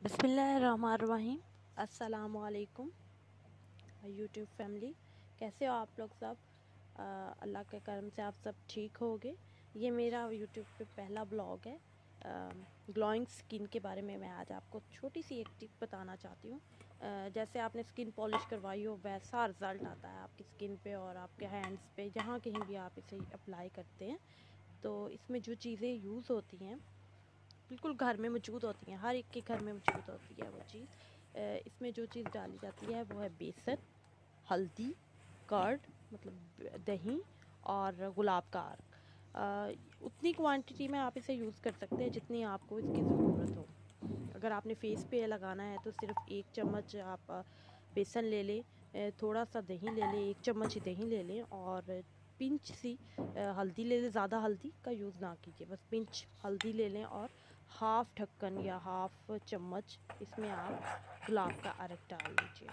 बिस्मिल्लाहिर्रहमानिर्रहीम। अस्सलामुअलैकुम YouTube family, कैसे हो आप लोग सब? अल्लाह के करम से आप सब ठीक होगे। ये मेरा यूट्यूब पे पहला ब्लॉग है। ग्लोइंग स्किन के बारे में मैं आज आपको छोटी सी एक टिप बताना चाहती हूँ। जैसे आपने स्किन पॉलिश करवाई हो वैसा रिज़ल्ट आता है आपकी स्किन पे और आपके हैंड्स पे, जहाँ कहीं भी आप इसे अप्लाई करते हैं। तो इसमें जो चीज़ें यूज़ होती हैं बिल्कुल घर में मौजूद होती हैं, हर एक के घर में मौजूद होती है वो चीज़। इसमें जो चीज़ डाली जाती है वो है बेसन, हल्दी, कर्ड मतलब दही और गुलाब का अर्क। उतनी क्वांटिटी में आप इसे यूज़ कर सकते हैं जितनी आपको इसकी ज़रूरत हो। अगर आपने फेस पे लगाना है तो सिर्फ 1 चम्मच आप बेसन ले लें, थोड़ा सा दही ले लें, 1 चम्मच ही दही ले लें और पिंच सी हल्दी ले लें। ज़्यादा हल्दी का यूज़ ना कीजिए, बस पिंच हल्दी ले लें और हाफ़ ढक्कन या हाफ़ चम्मच इसमें आप गुलाब का अर्क डाल लीजिए।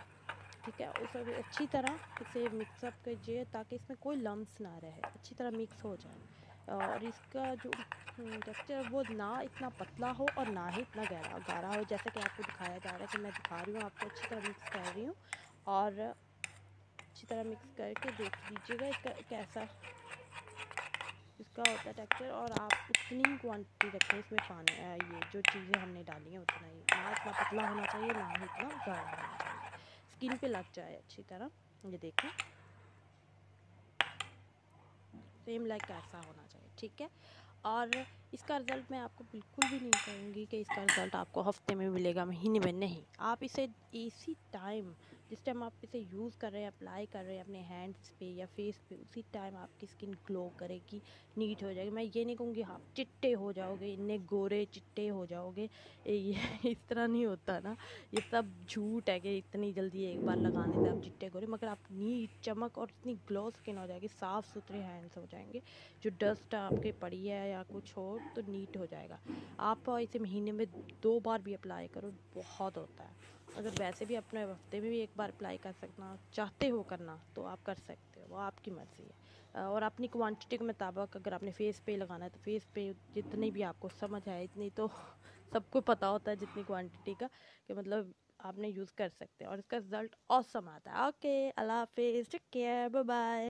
ठीक है, उस अच्छी तरह इसे मिक्सअप कीजिए ताकि इसमें कोई लम्स ना रहे, अच्छी तरह मिक्स हो जाए। और इसका जो टेक्सचर वो ना इतना पतला हो और ना ही इतना गाढ़ा हो, जैसा कि आपको दिखाया जा रहा है कि मैं दिखा रही हूँ आपको। अच्छी तरह मिक्स कर रही हूँ और अच्छी तरह मिक्स करके देख लीजिएगा इसका कैसा इसका होता है टेक्सचर। और आप उतनी क्वांटिटी रखें इसमें पानी, ये जो चीज़ें हमने डाली हैं उतना ही, ना इतना पतला होना चाहिए ना ही इतना गाढ़ा होना चाहिए, स्किन पे लग जाए अच्छी तरह। ये देखें सेम लाइक ऐसा होना चाहिए। ठीक है, और इसका रिज़ल्ट मैं आपको बिल्कुल भी नहीं कहूँगी कि इसका रिज़ल्ट आपको हफ्ते में मिलेगा, महीने में नहीं। आप इसे इसी टाइम, जिस टाइम आप इसे यूज़ कर रहे हैं, अप्लाई कर रहे हैं अपने हैंड्स पे या फेस पे, उसी टाइम आपकी स्किन ग्लो करेगी, नीट हो जाएगी। मैं ये नहीं कहूँगी आप चिट्टे हो जाओगे, इतने गोरे चिट्टे हो जाओगे, ये इस तरह नहीं होता ना। ये सब झूठ है कि इतनी जल्दी एक बार लगाने से आप चिट्टे गोरे, मगर आप नीट चमक और इतनी ग्लो स्किन हो जाएगी, साफ़ सुथरे हैंड्स हो जाएंगे। जो डस्ट आपके पड़ी है या कुछ हो तो नीट हो जाएगा। आप इसे महीने में 2 बार भी अप्लाई करो, बहुत होता है। अगर वैसे भी अपने हफ्ते में भी 1 बार अप्लाई कर सकना चाहते हो करना तो आप कर सकते हो, वो आपकी मर्ज़ी है। और अपनी क्वांटिटी के मुताबिक अगर आपने फेस पे लगाना है तो फेस पे जितनी भी आपको समझ आए इतनी तो सबको पता होता है जितनी क्वांटिटी का, कि मतलब आपने यूज़ कर सकते हैं और इसका रिज़ल्ट ऑसम आता है। ओके, अल्लाह हाफिज़, टेक केयर, बाय बाय।